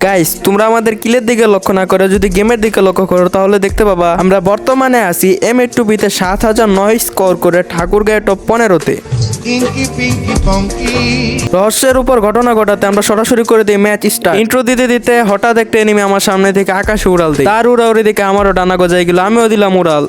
Guys তোমরা আমাদের কিলের দিকে লক্ষ্য না করে যদি গেমের দিকে লক্ষ্য করো তাহলে দেখতে পাবা আমরা বর্তমানে আছি M8 7009 স্কোর করে ঠাকুরগাঁও টপ 15-তে। রহস্যের উপর ঘটনা ঘটাতে আমরা সরাসরি করে দিই ম্যাচ স্টার্ট। ইন্ট্রো দিতে দিতে হঠাৎ একটা এনিমি আমার সামনে থেকে আকাশে উড়াল দেয়। তার উড়াউড়ি দিকে আমারও ডানা গজায় গেল, আমিও দিলাম উড়াল।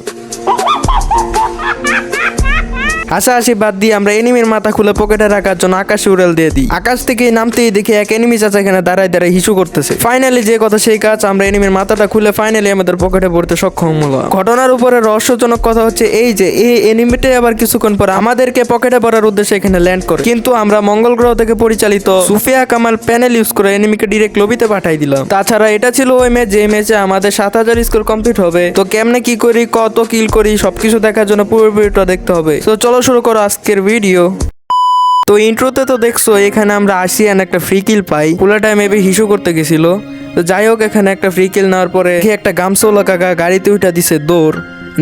হাসাহাসি বাদ দিয়ে আমরা এনিমির মাথা খুলে পকেটে রাখার জন্য আকাশে উড়াল দিয়ে দিই। আকাশ থেকে নামতেই দেখি এক এনিমি চাচা এখানে দাঁড়ায় দাঁড়ায় হিসু করতেছে। ফাইনালি যে কথা সেই কাজ, আমরা এনিমির মাথাটা খুলে ফাইনালি আমাদের পকেটে পড়তে সক্ষম হলাম। ঘটনার উপরে রহস্যজনক কথা হচ্ছে এই যে এই এনিমিটাই আবার কিছুক্ষণ পর আমাদেরকে পকেটে পড়ার উদ্দেশ্যে এখানে ল্যান্ড করে, কিন্তু আমরা মঙ্গল গ্রহ থেকে পরিচালিত সুফিয়া কামাল প্যানেল ইউজ করে এনিমিকে ডিরেক্ট লবিতে পাঠাই দিলাম। তাছাড়া এটা ছিল ওই ম্যাচ যে ম্যাচে আমাদের 7000 স্কোর কমপ্লিট হবে। তো কেমনে কি করি, কত কিল করি সবকিছু দেখার জন্য পুরো ভিডিওটা দেখতে হবে। তো চলো শুরু করো আজকের ভিডিও। তো ইন্ট্রোতে তো দেখছো এখানে আমরা আসিয়ান একটা ফ্রি কিল পাই, পুরোটা মেবি হিসু করতে গেছিল। তো যাই হোক এখানে একটা ফ্রি কিল নেওয়ার পরে একটা গামছোলা কাকা গাড়িতে উঠা দিছে দৌড়,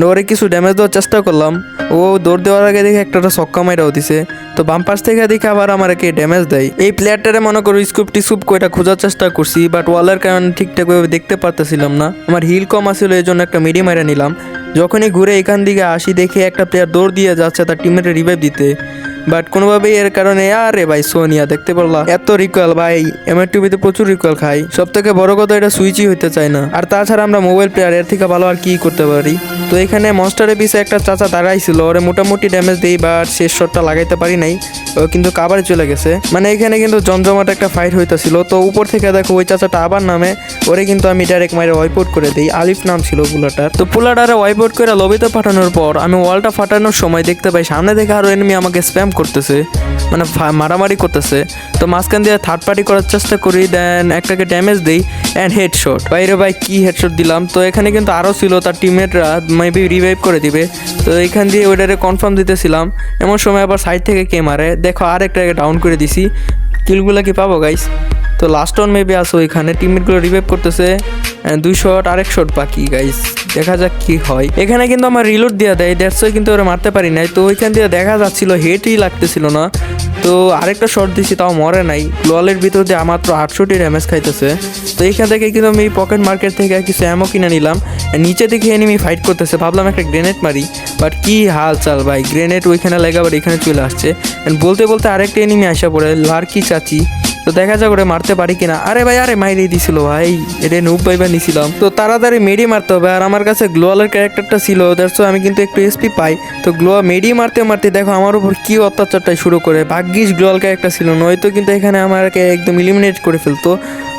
ওরে কিছু ড্যামেজ দেওয়ার চেষ্টা করলাম। ও দৌড় দেওয়ার আগে দেখে একটা ছক্কা মাইরাও দিছে। তো বাম্পাস থেকে দেখে আবার আমার একে ড্যামেজ দেয়। এই প্লেয়ারটারে মনে করো স্কুপ টিস্কুপ কইটা খোঁজার চেষ্টা করছি, বাট ওয়ালের কারণে ঠিকঠাক ভাবে দেখতে পারতেছিলাম না। আমার হিল কম আসছিল, এই জন্য একটা মিডি মাইরা নিলাম। যখনই ঘুরে এখান দিকে আসি দেখে একটা প্লেয়ার দৌড় দিয়ে যাচ্ছে তার টিমের রিভাইভ দিতে, বাট কোনোভাবেই এর কারণে আরে ভাই সোনিয়া দেখতে পারলাম এত রিকয়েল ভাই M8 প্রচুর রিকয়েল খাই। সব থেকে বড় কথা এটা সুইচই হইতে চায় না। আর তাছাড়া আমরা মোবাইল প্লেয়ার, এর থেকে ভালো আর কি করতে পারি। তো এখানে মনস্টারের পিছে একটা চাচা দাঁড়াইছিল, ওরে মোটামুটি ড্যামেজ দিই বাট শেষ শটটা লাগাইতে পারি নাই, ও কিন্তু কাবারে চলে গেছে। মানে এখানে কিন্তু জমজমাট একটা ফাইট হইতেছিল। তো উপর থেকে দেখো ওই চাচাটা আবার নামে, ওরে কিন্তু আমি ডাইরেক্ট মাইরে ওয়াইপ আউট করে দিই। আলিফ নাম ছিল পুলাটার। তো পুলাটারে ওয়াইপ আউট করে লবিতে পাঠানোর পর আমি ওয়ালটা ফাটানোর সময় দেখতে পাই সামনে থেকে আরো এনিমি আমাকে স্প্যাম করতেছে, মানে মারামারি করতেছে। তো মাঝখান দিয়ে থার্ড পার্টি করার চেষ্টা করি, দেন একটাকে ড্যামেজ দিই অ্যান্ড হেডশট। বাইরে ভাই কি হেডশট দিলাম। তো এখানে কিন্তু আরও ছিল, তার টিমমেটরা মেবি রিভাইভ করে দিবে। তো এখান দিয়ে ওইটারে কনফার্ম দিতেছিলাম, এমন সময় আবার সাইড থেকে কে মারে, দেখো আরেকটাকে ডাউন করে দিছি। কিলগুলো কি পাবো গাইস? তো লাস্ট অন মেবি আসো, এখানে টিমমেটগুলো রিভাইভ করতেছে, 2 শট আরেক শট বাকি গাইস, দেখা যাক কি হয়। এখানে কিন্তু আমার রিলোড দিয়ে দেয়, দ্যাটস ওয়াই কিন্তু ওরা মারতে পারি নাই। তো ওইখান দিয়ে দেখা যাচ্ছিল হেটই লাগতেছিল না। তো আরেকটা শট দিছি, তাও মরে নাই। গ্লোয়ালের ভিতর দিয়ে মাত্র 800 ড্যামেজ খাইতেছে। তো এইখান থেকে কিন্তু আমি পকেট মার্কেট থেকে কিছু অ্যামো কিনে নিলাম। নিচে দেখে এনিমি ফাইট করতেছে, ভাবলাম একটা গ্রেনেড মারি, বাট কি হাল চাল ভাই, গ্রেনেড ওইখানে লেগে আবার এখানে চলে আসছে। বলতে বলতে আরেকটা এনিমি আসা পড়ে, লার্কি চাচি। তো দেখা যাক ওরে মারতে পারি কিনা। আরে ভাই আরে মাইরে দিছিল ভাই, এটা নুব ভাইবা নিছিলাম। তো তাড়াতাড়ি মেডি মারতে হবে, আর আমার কাছে গ্লোয়ালের ক্যারেক্টারটা ছিল, দ্যাটস আমি কিন্তু একটু এসপি পাই। তো গ্লোয়া মেডি মারতে মারতে দেখো আমার উপর কি অত্যাচারটাই শুরু করে। ভাগ্যিস গ্লোয়াল ক্যারেক্টার ছিল, নয়তো কিন্তু এখানে আমাকে একদম ইলিমিনেট করে ফেলতো।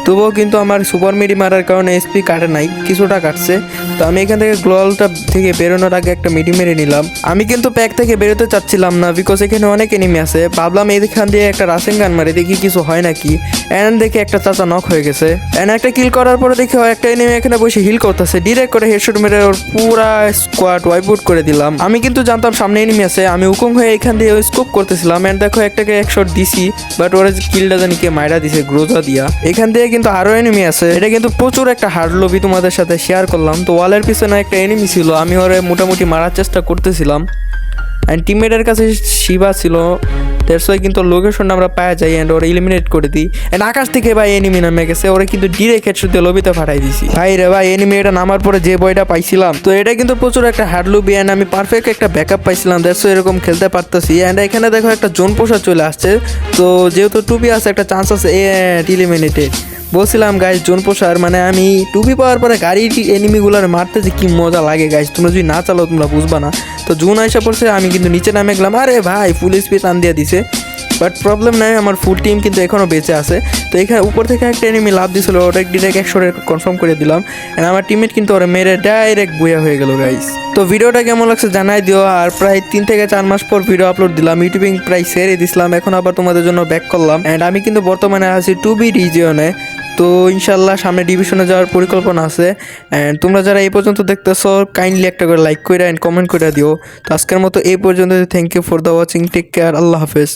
তবুও কিন্তু আমার সুপার মেডি মারার কারণে এসপি কাটে নাই, কিছুটা কাটছে। তো আমি এখান থেকে গ্লোয়ালটা থেকে বেরোনোর আগে একটা মেডি মেরে নিলাম। আমি কিন্তু প্যাক থেকে বেরোতে চাচ্ছিলাম না, বিকজ এখানে অনেক এনিমি আছে। ভাবলাম এখান দিয়ে একটা রাসেন গান মারে দেখি কিছু হয় নাকি। এন্ড দেখে একটা চাচা নক হয়ে গেছে। এন্ড একটা কিল করার পরে দেখি একটা এনিমি এখানে বসে হিল করতেছে, ডিরেক্ট করে হেডশট মেরে ওর পুরা স্কোয়াড ওয়াইপ আউট করে দিলাম। আমি কিন্তু জানতাম সামনে এনিমি আছে, আমি হুকুম হয়ে এখান দিয়ে স্কোপ করতেছিলাম। এন্ড দেখো একটাকে এক শট দিছি, বাট ওরা কিলটা জানি কে মাইরা দিছে গ্রোজা দিয়া। এখান দিয়ে কিন্তু আরো এনিমি আছে, এটা কিন্তু প্রচুর একটা হার্ড লবি তোমাদের সাথে শেয়ার করলাম। তো ওয়ালের পিছনে একটা এনিমি ছিল, আমি ওরে মোটামুটি মারার চেষ্টা করতেছিলাম। অ্যান্ড টিমমেটের কাছে শিবা ছিল, দ্যাটস ওয়াই কিন্তু লোকেশনটা আমরা পাওয়া যাই অ্যান্ড ওরা ইলিমিনেট করে দিই। অ্যান্ড আকাশ থেকে ভাই এনিমি নামে গেছে, ওরা কিন্তু ডিরেক্ট হেডশট দিয়ে লবিতে পাঠাই দিছি। ভাই রে ভাই এনিমি এটা নামার পরে যে বয়টা পাইছিলাম, তো এটা কিন্তু প্রচুর একটা হার্ড লবি অ্যান্ড আমি পারফেক্ট একটা ব্যাকআপ পাইছিলাম, দ্যাটস ওয়াই এরকম খেলতে পারতেছি। অ্যান্ড এখানে দেখো একটা জোন পোষা চলে আসছে, তো যেহেতু টুপি আছে একটা চান্স আছে ইলিমিনেটেড। বলছিলাম গাইজ জোন পোষার মানে আমি টুপি পাওয়ার পরে গাড়ির এনিমিগুলোর মারতে যে কি মজা লাগে গাইজ, তোমরা যদি না চালাও তোমরা বুঝবা না। তো জোন আইসা পড়ছে, আমি কিন্তু নিচে নামে গেলাম। আরে ভাই ফুল স্পিড টান দিয়ে দিছে, বাট প্রবলেম নাই, আমার ফুল টিম কিন্তু এখনও বেঁচে আছে। তো এখানে উপর থেকে একটা এনিমি লাভ দিছিল, ওটা ডিরেক্ট 100 কনফার্ম করে দিলাম। অ্যান্ড আমার টিমমেট কিন্তু ওরা মেরে ডাইরেক্ট বইয়া হয়ে গেল গাইজ। তো ভিডিওটা কেমন লাগছে জানাই দিও। আর প্রায় 3 থেকে 4 মাস পর ভিডিও আপলোড দিলাম, ইউটিউবিং প্রায় ছেড়ে দিছিলাম, এখন আবার তোমাদের জন্য ব্যাক করলাম। অ্যান্ড আমি কিন্তু বর্তমানে আছি 2B রিজিয়নে। তো ইনশাল্লাহ সামনে ডিভিশনে যাওয়ার পরিকল্পনা আছে। অ্যান্ড তোমরা যারা এই পর্যন্ত দেখতেছো কাইন্ডলি একটা করে লাইক করে অ্যান্ড কমেন্ট করে দিও। তো আজকের মতো এই পর্যন্ত, thank you for the watching, take care, আল্লাহ হাফেজ।